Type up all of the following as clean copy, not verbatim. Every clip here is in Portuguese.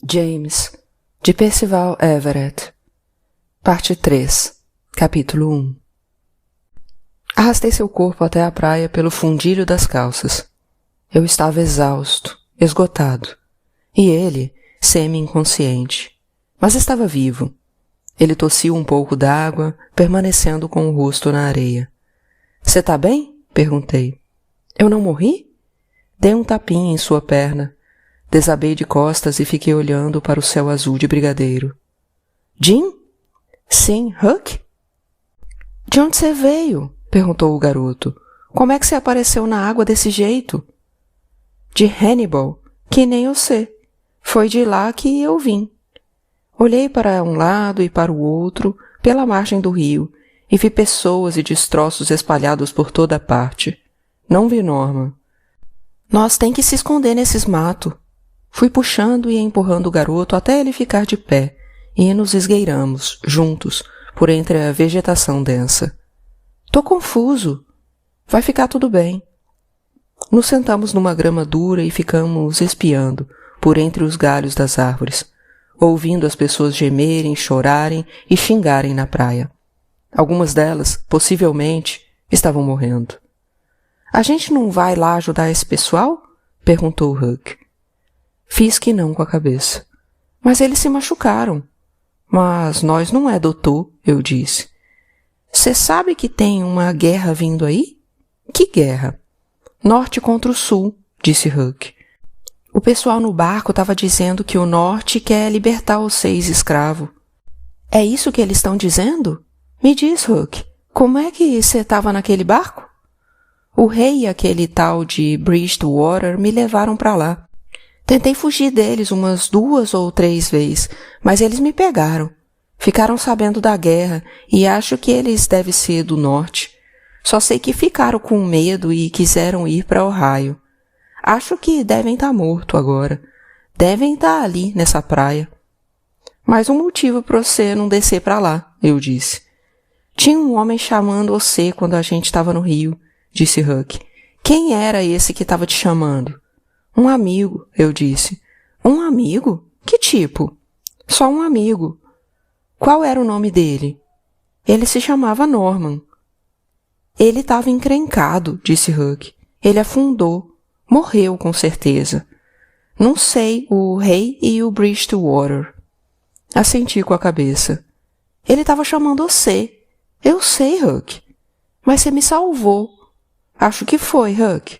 James, de Percival Everett. Parte 3, Capítulo 1. Arrastei seu corpo até a praia pelo fundilho das calças. Eu estava exausto, esgotado, e ele, semi-inconsciente, mas estava vivo. Ele tossiu um pouco d'água, permanecendo com o rosto na areia. — Você tá bem? — perguntei. — Eu não morri? Dei um tapinha em sua perna. Desabei de costas e fiquei olhando para o céu azul de brigadeiro. — Jim? — Sim, Huck? — De onde você veio? — perguntou o garoto. — Como é que você apareceu na água desse jeito? — De Hannibal, que nem você. Foi de lá que eu vim. Olhei para um lado e para o outro, pela margem do rio, e vi pessoas e destroços espalhados por toda parte. Não vi Norman. — Nós tem que se esconder nesses matos. Fui puxando e empurrando o garoto até ele ficar de pé, e nos esgueiramos, juntos, por entre a vegetação densa. — Tô confuso. Vai ficar tudo bem. Nos sentamos numa grama dura e ficamos espiando, por entre os galhos das árvores, ouvindo as pessoas gemerem, chorarem e xingarem na praia. Algumas delas, possivelmente, estavam morrendo. — A gente não vai lá ajudar esse pessoal? — perguntou Huck. Fiz que não com a cabeça. — Mas eles se machucaram. — Mas nós não é doutor, eu disse. — Cê sabe que tem uma guerra vindo aí? — Que guerra? — Norte contra o sul, disse Huck. O pessoal no barco estava dizendo que o norte quer libertar os 6 escravos. — É isso que eles estão dizendo? Me diz, Huck, como é que você estava naquele barco? — O rei e aquele tal de Bridgewater me levaram para lá. Tentei fugir deles umas 2 ou 3 vezes, mas eles me pegaram. Ficaram sabendo da guerra e acho que eles devem ser do norte. Só sei que ficaram com medo e quiseram ir para Ohio. Acho que devem estar mortos agora. Devem estar ali nessa praia. Mais um motivo para você não descer para lá, eu disse. Tinha um homem chamando você quando a gente estava no rio, disse Huck. Quem era esse que estava te chamando? Um amigo, eu disse. Um amigo? Que tipo? Só um amigo. Qual era o nome dele? Ele se chamava Norman. Ele estava encrencado, disse Huck. Ele afundou. Morreu, com certeza. Não sei, o rei e o Bridgewater. Assenti com a cabeça. Ele estava chamando você. Eu sei, Huck. Mas você me salvou. Acho que foi, Huck.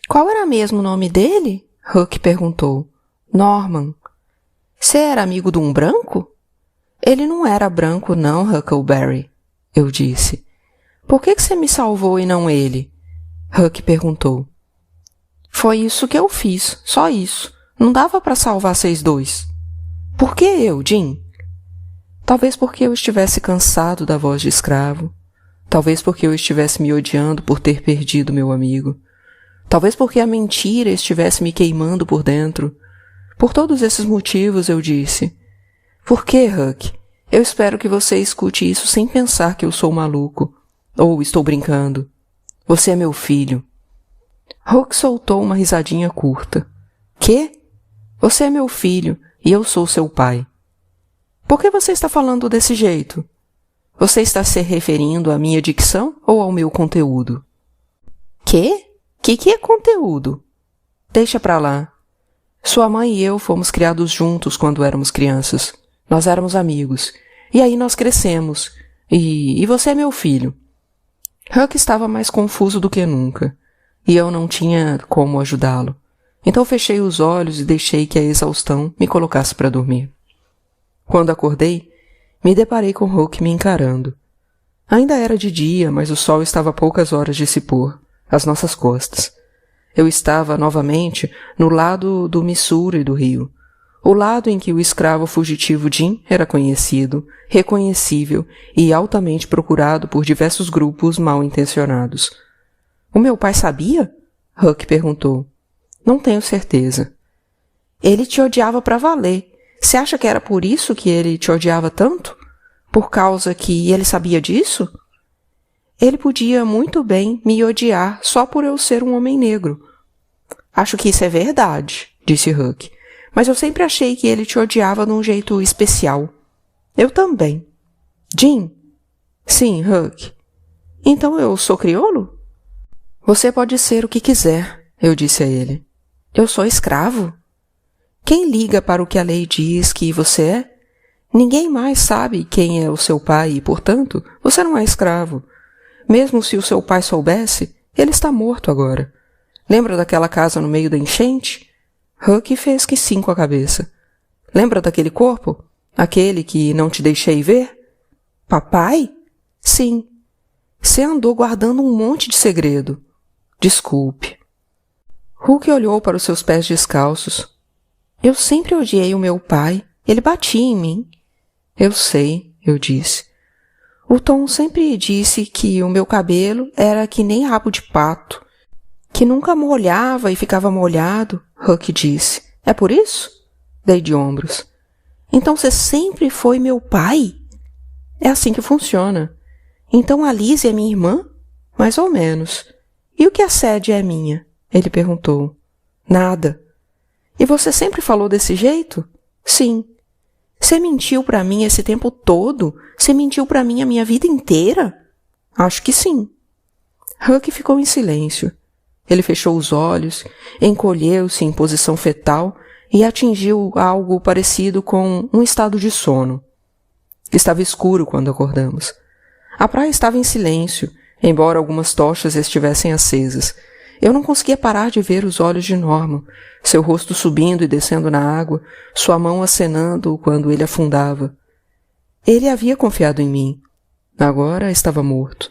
Qual era mesmo o nome dele? Huck perguntou. Norman. Você era amigo de um branco? Ele não era branco não, Huckleberry, eu disse. Por que você me salvou e não ele? Huck perguntou. Foi isso que eu fiz, só isso. Não dava para salvar vocês dois. Por que eu, Jim? Talvez porque eu estivesse cansado da voz de escravo. Talvez porque eu estivesse me odiando por ter perdido meu amigo. Talvez porque a mentira estivesse me queimando por dentro. Por todos esses motivos eu disse. Por que, Huck? Eu espero que você escute isso sem pensar que eu sou maluco. Ou estou brincando. Você é meu filho. Huck soltou uma risadinha curta. Quê? Você é meu filho e eu sou seu pai. Por que você está falando desse jeito? Você está se referindo à minha dicção ou ao meu conteúdo? Quê? Que é conteúdo? Deixa pra lá. Sua mãe e eu fomos criados juntos quando éramos crianças. Nós éramos amigos. E aí nós crescemos. E você é meu filho. Huck estava mais confuso do que nunca. E eu não tinha como ajudá-lo. Então fechei os olhos e deixei que a exaustão me colocasse para dormir. Quando acordei, me deparei com Huck me encarando. Ainda era de dia, mas o sol estava a poucas horas de se pôr, às nossas costas. Eu estava, novamente, no lado do Missouri do rio, o lado em que o escravo fugitivo Jim era conhecido, reconhecível e altamente procurado por diversos grupos mal-intencionados. — O meu pai sabia? Huck perguntou. — Não tenho certeza. — Ele te odiava pra valer. Você acha que era por isso que ele te odiava tanto? Por causa que ele sabia disso? Ele podia muito bem me odiar só por eu ser um homem negro. Acho que isso é verdade, disse Huck. mas eu sempre achei que ele te odiava de um jeito especial. Eu também. Jim? Sim, Huck. Então eu sou crioulo? Você pode ser o que quiser, eu disse a ele. Eu sou escravo? Quem liga para o que a lei diz que você é? Ninguém mais sabe quem é o seu pai e, portanto, você não é escravo. Mesmo se o seu pai soubesse, ele está morto agora. Lembra daquela casa no meio da enchente? Huck fez que sim com a cabeça. Lembra daquele corpo? Aquele que não te deixei ver? Papai? Sim. Você andou guardando um monte de segredo. Desculpe. Huck olhou para os seus pés descalços. Eu sempre odiei o meu pai. Ele batia em mim. Eu sei, eu disse. O Tom sempre disse que o meu cabelo era que nem rabo de pato, que nunca molhava e ficava molhado, Huck disse. É por isso? Dei de ombros. Então você sempre foi meu pai? É assim que funciona. Então a Liz é minha irmã? Mais ou menos. E o que a Sadie é minha? Ele perguntou. Nada. E você sempre falou desse jeito? Sim. Você mentiu para mim esse tempo todo? Você mentiu para mim a minha vida inteira? Acho que sim. Huck ficou em silêncio. Ele fechou os olhos, encolheu-se em posição fetal e atingiu algo parecido com um estado de sono. Estava escuro quando acordamos. A praia estava em silêncio, embora algumas tochas estivessem acesas. Eu não conseguia parar de ver os olhos de Norman, seu rosto subindo e descendo na água, sua mão acenando quando ele afundava. Ele havia confiado em mim. Agora estava morto.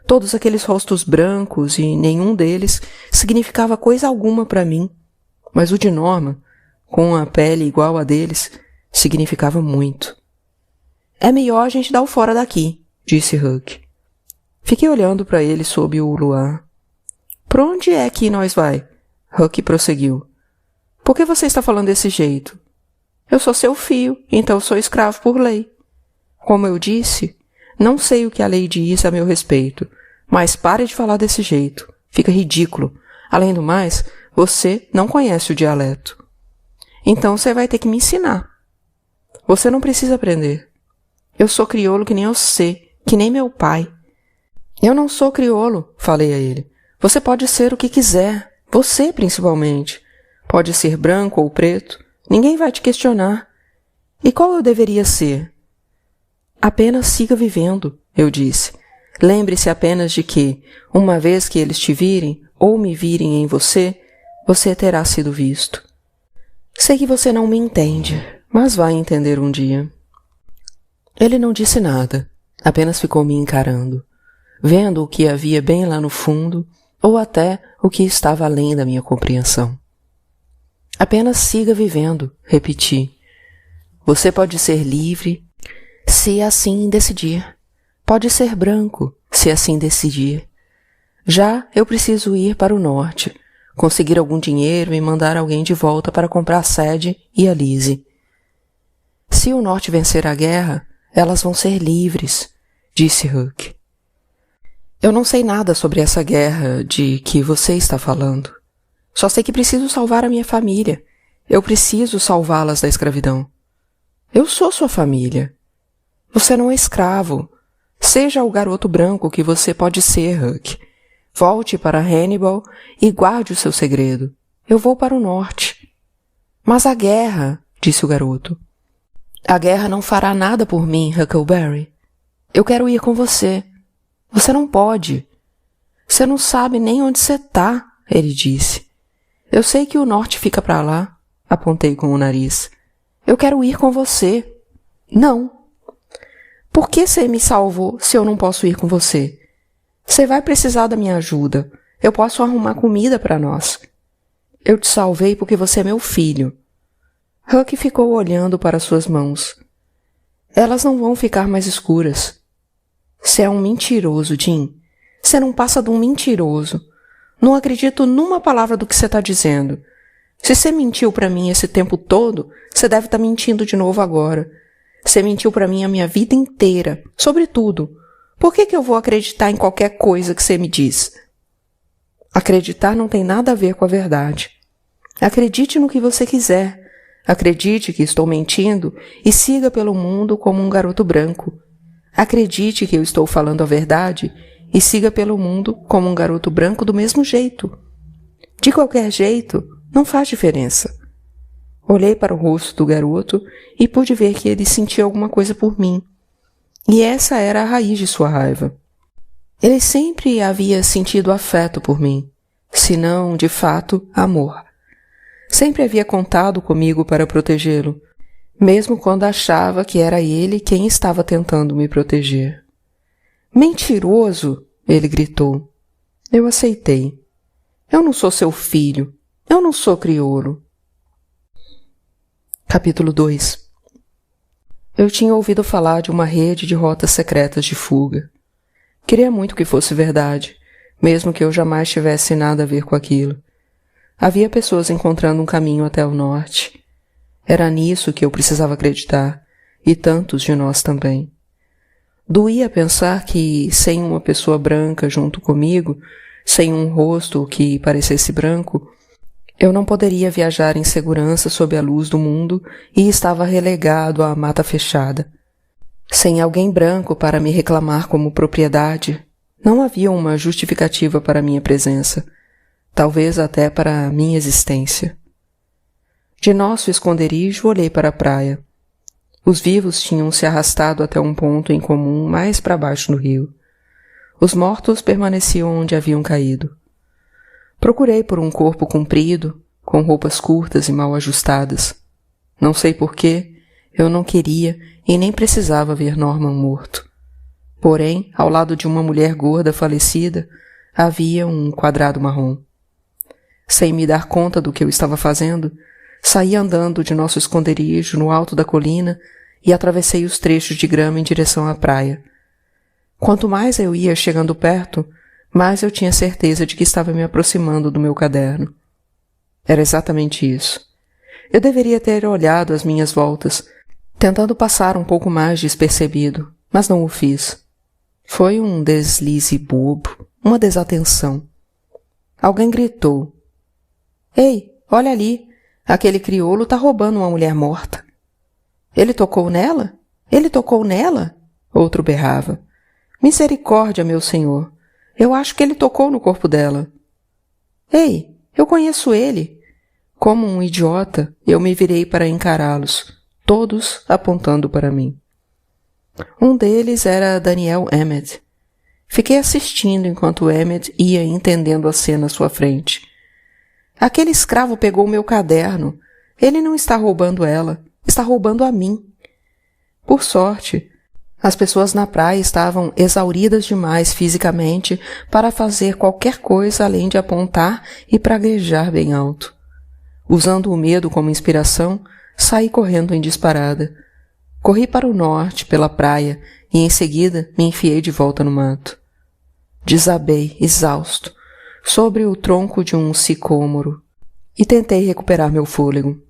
Todos aqueles rostos brancos e nenhum deles significava coisa alguma para mim. Mas o de Norman, com a pele igual a deles, significava muito. É melhor a gente dar o fora daqui, disse Huck. Fiquei olhando para ele sob o luar. Por onde é que nós vai? Huck prosseguiu. Por que você está falando desse jeito? Eu sou seu filho, então sou escravo por lei. Como eu disse, não sei o que a lei diz a meu respeito, mas pare de falar desse jeito. Fica ridículo. Além do mais, você não conhece o dialeto. Então você vai ter que me ensinar. Você não precisa aprender. Eu sou crioulo que nem você, que nem meu pai. Eu não sou crioulo, falei a ele. Você pode ser o que quiser, você principalmente. Pode ser branco ou preto, ninguém vai te questionar. E qual eu deveria ser? Apenas siga vivendo, eu disse. Lembre-se apenas de que, uma vez que eles te virem ou me virem em você, você terá sido visto. Sei que você não me entende, mas vai entender um dia. Ele não disse nada, apenas ficou me encarando, vendo o que havia bem lá no fundo ou até o que estava além da minha compreensão. Apenas siga vivendo, repeti. Você pode ser livre, se assim decidir. Pode ser branco, se assim decidir. Já eu preciso ir para o norte, conseguir algum dinheiro e mandar alguém de volta para comprar a Sadie e a Lizzie. Se o norte vencer a guerra, elas vão ser livres, disse Huck. Eu não sei nada sobre essa guerra de que você está falando. Só sei que preciso salvar a minha família. Eu preciso salvá-las da escravidão. Eu sou sua família. Você não é escravo. Seja o garoto branco que você pode ser, Huck. Volte para Hannibal e guarde o seu segredo. Eu vou para o norte. Mas a guerra, disse o garoto. A guerra não fará nada por mim, Huckleberry. Eu quero ir com você. Você não pode. Você não sabe nem onde você está, ele disse. Eu sei que o norte fica para lá, apontei com o nariz. Eu quero ir com você. Não. Por que você me salvou se eu não posso ir com você? Você vai precisar da minha ajuda. Eu posso arrumar comida para nós. Eu te salvei porque você é meu filho. Huck ficou olhando para suas mãos. Elas não vão ficar mais escuras. Você é um mentiroso, Jim. Você não passa de um mentiroso. Não acredito numa palavra do que você está dizendo. Se você mentiu para mim esse tempo todo, você deve estar mentindo de novo agora. Você mentiu para mim a minha vida inteira, sobre tudo. Por que eu vou acreditar em qualquer coisa que você me diz? Acreditar não tem nada a ver com a verdade. Acredite no que você quiser. Acredite que estou mentindo e siga pelo mundo como um garoto branco. Acredite que eu estou falando a verdade e siga pelo mundo como um garoto branco do mesmo jeito. De qualquer jeito, não faz diferença. Olhei para o rosto do garoto e pude ver que ele sentia alguma coisa por mim. E essa era a raiz de sua raiva. Ele sempre havia sentido afeto por mim, se não, de fato, amor. Sempre havia contado comigo para protegê-lo, mesmo quando achava que era ele quem estava tentando me proteger. Mentiroso! Ele gritou. Eu aceitei. Eu não sou seu filho. Eu não sou crioulo. Capítulo 2. Eu tinha ouvido falar de uma rede de rotas secretas de fuga. Queria muito que fosse verdade, mesmo que eu jamais tivesse nada a ver com aquilo. Havia pessoas encontrando um caminho até o norte. Era nisso que eu precisava acreditar, e tantos de nós também. Doía pensar que, sem uma pessoa branca junto comigo, sem um rosto que parecesse branco, eu não poderia viajar em segurança sob a luz do mundo e estava relegado à mata fechada. Sem alguém branco para me reclamar como propriedade, não havia uma justificativa para minha presença, talvez até para a minha existência. De nosso esconderijo olhei para a praia. Os vivos tinham se arrastado até um ponto em comum mais para baixo no rio. Os mortos permaneciam onde haviam caído. Procurei por um corpo comprido, com roupas curtas e mal ajustadas. Não sei por quê, eu não queria e nem precisava ver Norman morto. Porém, ao lado de uma mulher gorda falecida, havia um quadrado marrom. Sem me dar conta do que eu estava fazendo, saí andando de nosso esconderijo no alto da colina e atravessei os trechos de grama em direção à praia. Quanto mais eu ia chegando perto, mais eu tinha certeza de que estava me aproximando do meu caderno. Era exatamente isso. Eu deveria ter olhado às minhas voltas, tentando passar um pouco mais despercebido, mas não o fiz. Foi um deslize bobo, uma desatenção. Alguém gritou. Ei, olha ali, aquele crioulo está roubando uma mulher morta. Ele tocou nela? Ele tocou nela? Outro berrava. Misericórdia, meu senhor. Eu acho que ele tocou no corpo dela. Ei, eu conheço ele. Como um idiota, eu me virei para encará-los, todos apontando para mim. Um deles era Daniel Emmett. Fiquei assistindo enquanto Emmett ia entendendo a cena à sua frente. Aquele escravo pegou o meu caderno. Ele não está roubando ela, está roubando a mim. Por sorte, as pessoas na praia estavam exauridas demais fisicamente para fazer qualquer coisa além de apontar e praguejar bem alto. Usando o medo como inspiração, saí correndo em disparada. Corri para o norte, pela praia, e em seguida me enfiei de volta no mato. Desabei, exausto, sobre o tronco de um sicômoro, e tentei recuperar meu fôlego.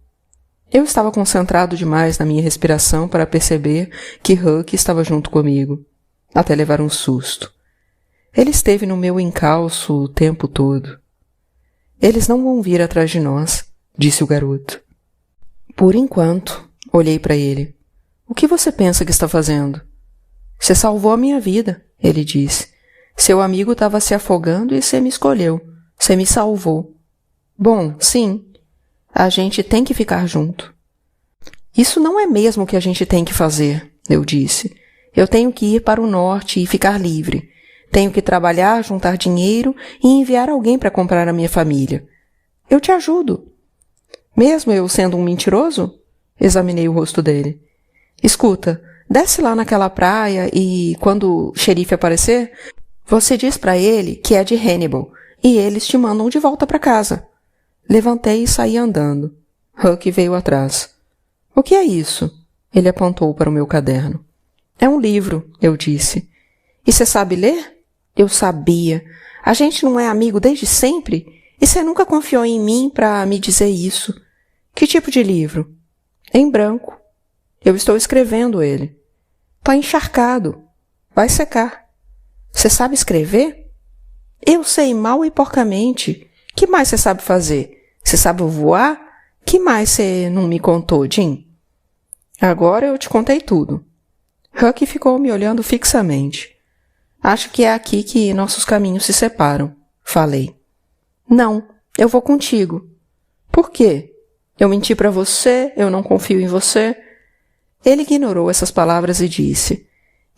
Eu estava concentrado demais na minha respiração para perceber que Huck estava junto comigo, até levar um susto. Ele esteve no meu encalço o tempo todo. Eles não vão vir atrás de nós, disse o garoto. Por enquanto, olhei para ele. O que você pensa que está fazendo? Você salvou a minha vida, ele disse. Seu amigo estava se afogando e você me escolheu. Você me salvou. Bom, sim. A gente tem que ficar junto. Isso não é mesmo o que a gente tem que fazer, eu disse. Eu tenho que ir para o norte e ficar livre. Tenho que trabalhar, juntar dinheiro e enviar alguém para comprar a minha família. Eu te ajudo. Mesmo eu sendo um mentiroso? Examinei o rosto dele. Escuta, desce lá naquela praia e, quando o xerife aparecer, você diz para ele que é de Hannibal e eles te mandam de volta para casa. Levantei e saí andando. Huck veio atrás. O que é isso? Ele apontou para o meu caderno. É um livro, eu disse. E você sabe ler? Eu sabia. A gente não é amigo desde sempre? E você nunca confiou em mim para me dizer isso. Que tipo de livro? Em branco. Eu estou escrevendo ele. Tá encharcado. Vai secar. Você sabe escrever? Eu sei mal e porcamente. Que mais você sabe fazer? Você sabe voar? Que mais você não me contou, Jim? Agora eu te contei tudo. Huck ficou me olhando fixamente. Acho que é aqui que nossos caminhos se separam, falei. Não, eu vou contigo. Por quê? Eu menti para você, eu não confio em você. Ele ignorou essas palavras e disse,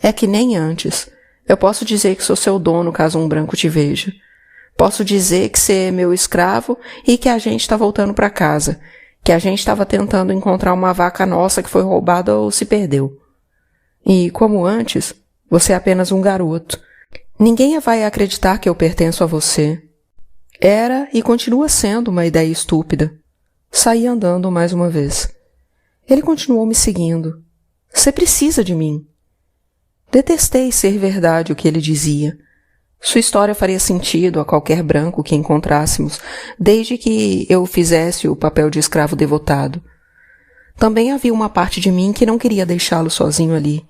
é que nem antes. Eu posso dizer que sou seu dono caso um branco te veja. Posso dizer que você é meu escravo e que a gente está voltando para casa, que a gente estava tentando encontrar uma vaca nossa que foi roubada ou se perdeu. E, como antes, você é apenas um garoto. Ninguém vai acreditar que eu pertenço a você. Era e continua sendo uma ideia estúpida. Saí andando mais uma vez. Ele continuou me seguindo. Você precisa de mim. Detestei ser verdade o que ele dizia. Sua história faria sentido a qualquer branco que encontrássemos, desde que eu fizesse o papel de escravo devotado. Também havia uma parte de mim que não queria deixá-lo sozinho ali.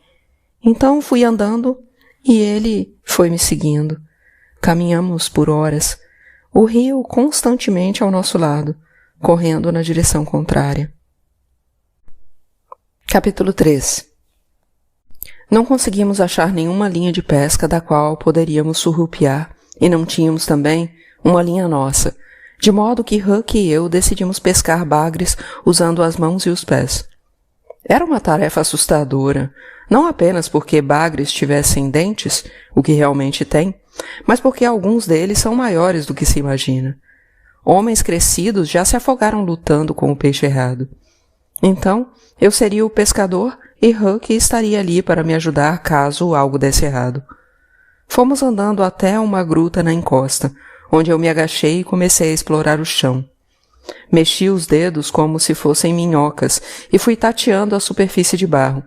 Então fui andando e ele foi me seguindo. Caminhamos por horas, o rio constantemente ao nosso lado, correndo na direção contrária. Capítulo 3. Não conseguimos achar nenhuma linha de pesca da qual poderíamos surrupiar, e não tínhamos também uma linha nossa, de modo que Huck e eu decidimos pescar bagres usando as mãos e os pés. Era uma tarefa assustadora, não apenas porque bagres tivessem dentes, o que realmente tem, mas porque alguns deles são maiores do que se imagina. Homens crescidos já se afogaram lutando com o peixe errado. Então, eu seria o pescador e Huck estaria ali para me ajudar caso algo desse errado. Fomos andando até uma gruta na encosta, onde eu me agachei e comecei a explorar o chão. Mexi os dedos como se fossem minhocas e fui tateando a superfície de barro,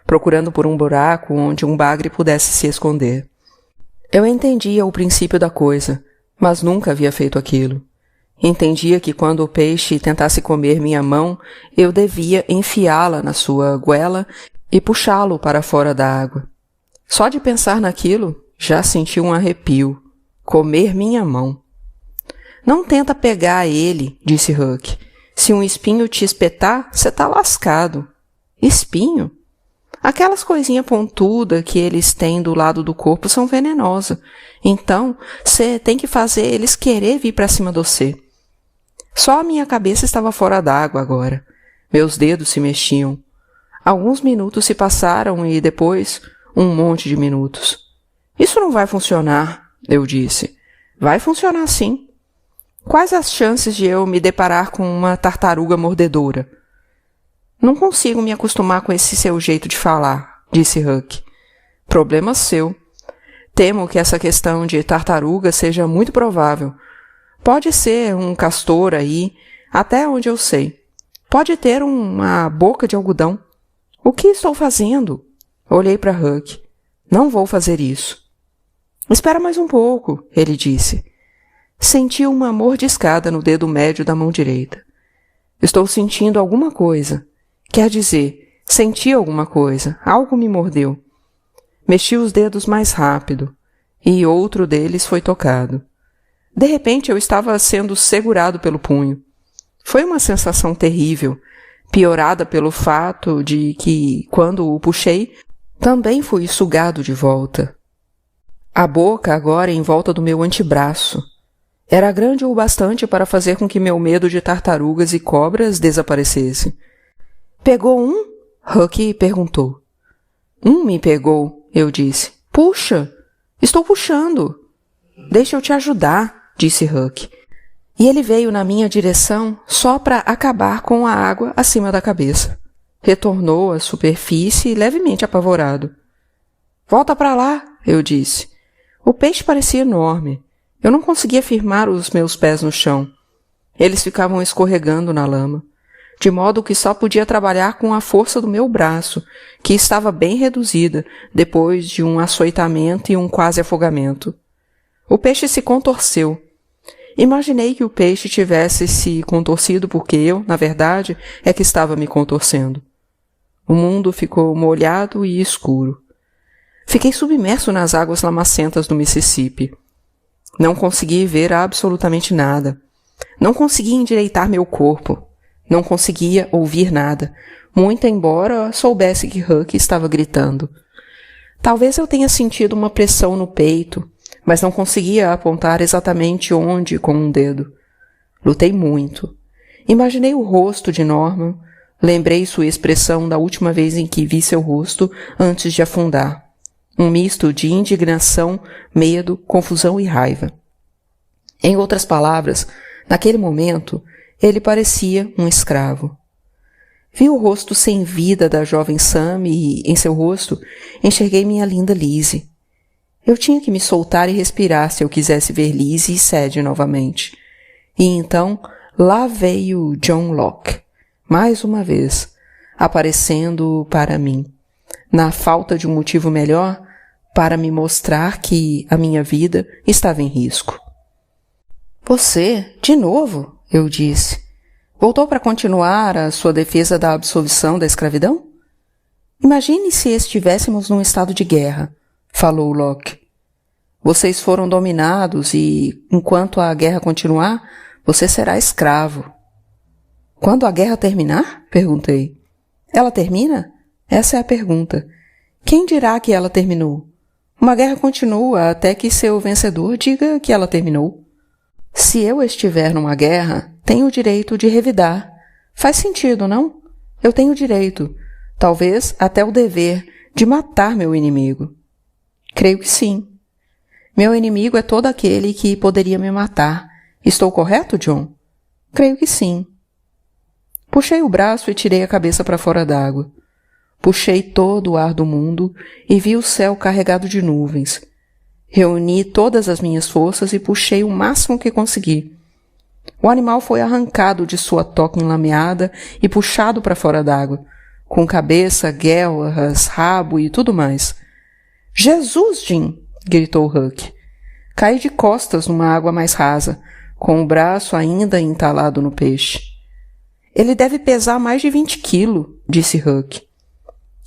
procurando por um buraco onde um bagre pudesse se esconder. Eu entendia o princípio da coisa, mas nunca havia feito aquilo. Entendia que quando o peixe tentasse comer minha mão, eu devia enfiá-la na sua goela e puxá-lo para fora da água. Só de pensar naquilo, já senti um arrepio. Comer minha mão. Não tenta pegar ele, disse Huck. Se um espinho te espetar, você tá lascado. Espinho? Aquelas coisinhas pontudas que eles têm do lado do corpo são venenosas. Então, você tem que fazer eles querer vir para cima de você. Só a minha cabeça estava fora d'água agora. Meus dedos se mexiam. Alguns minutos se passaram e depois um monte de minutos. Isso não vai funcionar, eu disse. Vai funcionar sim. Quais as chances de eu me deparar com uma tartaruga mordedora? Não consigo me acostumar com esse seu jeito de falar, disse Huck. Problema seu. Temo que essa questão de tartaruga seja muito provável. Pode ser um castor aí, até onde eu sei. Pode ter uma boca de algodão. O que estou fazendo? Olhei para Huck. Não vou fazer isso. Espera mais um pouco, ele disse. Senti uma mordiscada no dedo médio da mão direita. Estou sentindo alguma coisa. Quer dizer, senti alguma coisa. Algo me mordeu. Mexi os dedos mais rápido, e outro deles foi tocado. De repente, eu estava sendo segurado pelo punho. Foi uma sensação terrível, piorada pelo fato de que, quando o puxei, também fui sugado de volta. A boca agora em volta do meu antebraço. Era grande o bastante para fazer com que meu medo de tartarugas e cobras desaparecesse. Pegou um? Huck perguntou. Me pegou, eu disse. Puxa! Estou puxando. Deixa eu te ajudar, disse Huck. E ele veio na minha direção só para acabar com a água acima da cabeça. Retornou à superfície levemente apavorado. Volta para lá, eu disse. O peixe parecia enorme. Eu não conseguia firmar os meus pés no chão. Eles ficavam escorregando na lama, de modo que só podia trabalhar com a força do meu braço, que estava bem reduzida depois de um açoitamento e um quase afogamento. O peixe se contorceu. Imaginei que o peixe tivesse se contorcido porque eu, na verdade, é que estava me contorcendo. O mundo ficou molhado e escuro. Fiquei submerso nas águas lamacentas do Mississippi. Não consegui ver absolutamente nada. Não consegui endireitar meu corpo. Não conseguia ouvir nada, muito embora soubesse que Huck estava gritando. Talvez eu tenha sentido uma pressão no peito, mas não conseguia apontar exatamente onde com um dedo. Lutei muito. Imaginei o rosto de Norman, lembrei sua expressão da última vez em que vi seu rosto antes de afundar. Um misto de indignação, medo, confusão e raiva. Em outras palavras, naquele momento, ele parecia um escravo. Vi o rosto sem vida da jovem Sam e, em seu rosto, enxerguei minha linda Lizzie. Eu tinha que me soltar e respirar se eu quisesse ver Lizzie e Sadie novamente. E então, lá veio John Locke, mais uma vez, aparecendo para mim, na falta de um motivo melhor, para me mostrar que a minha vida estava em risco. Você, de novo, eu disse. Voltou para continuar a sua defesa da absolvição da escravidão? Imagine se estivéssemos num estado de guerra, falou Locke. Vocês foram dominados e, enquanto a guerra continuar, você será escravo. Quando a guerra terminar? Perguntei. Ela termina? Essa é a pergunta. Quem dirá que ela terminou? Uma guerra continua até que seu vencedor diga que ela terminou. Se eu estiver numa guerra, tenho o direito de revidar. Faz sentido, não? Eu tenho o direito, talvez até o dever, de matar meu inimigo. Creio que sim. Meu inimigo é todo aquele que poderia me matar. Estou correto, John? Creio que sim. Puxei o braço e tirei a cabeça para fora d'água. Puxei todo o ar do mundo e vi o céu carregado de nuvens. Reuni todas as minhas forças e puxei o máximo que consegui. O animal foi arrancado de sua toca enlameada e puxado para fora d'água, com cabeça, guelras, rabo e tudo mais. — Jesus, Jim! Gritou Huck. Caí de costas numa água mais rasa, com o braço ainda entalado no peixe. — Ele deve pesar mais de 20 quilos, disse Huck.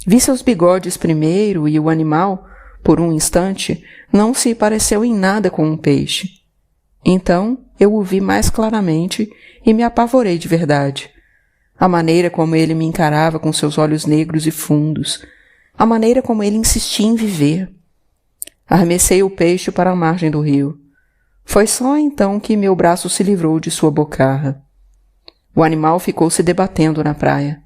Vi seus bigodes primeiro e o animal, por um instante, não se pareceu em nada com um peixe. Então eu o vi mais claramente e me apavorei de verdade. A maneira como ele me encarava com seus olhos negros e fundos, a maneira como ele insistia em viver. Arremessei o peixe para a margem do rio. Foi só então que meu braço se livrou de sua bocarra. O animal ficou se debatendo na praia.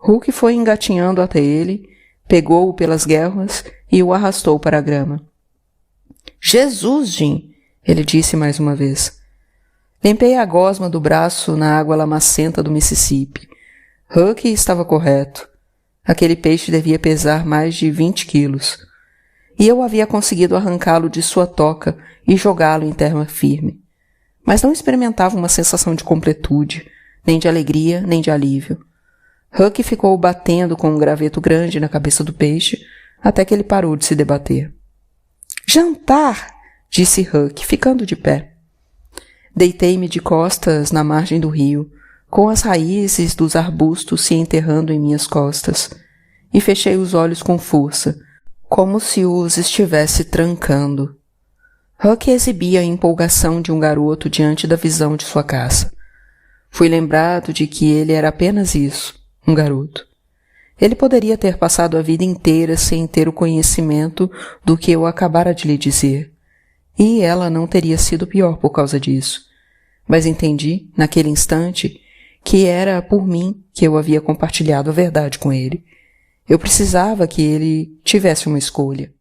Huck foi engatinhando até ele, pegou-o pelas guelras e o arrastou para a grama. — Jesus, Jim! Ele disse mais uma vez. Limpei a gosma do braço na água lamacenta do Mississippi. Huck estava correto. Aquele peixe devia pesar mais de 20 quilos. E eu havia conseguido arrancá-lo de sua toca e jogá-lo em terra firme. Mas não experimentava uma sensação de completude, nem de alegria, nem de alívio. Huck ficou batendo com um graveto grande na cabeça do peixe até que ele parou de se debater. — Jantar! Disse Huck, ficando de pé. Deitei-me de costas na margem do rio, com as raízes dos arbustos se enterrando em minhas costas, e fechei os olhos com força, como se os estivesse trancando. Huck exibia a empolgação de um garoto diante da visão de sua caça. Fui lembrado de que ele era apenas isso, um garoto. Ele poderia ter passado a vida inteira sem ter o conhecimento do que eu acabara de lhe dizer. E ela não teria sido pior por causa disso. Mas entendi, naquele instante, que era por mim que eu havia compartilhado a verdade com ele. Eu precisava que ele tivesse uma escolha.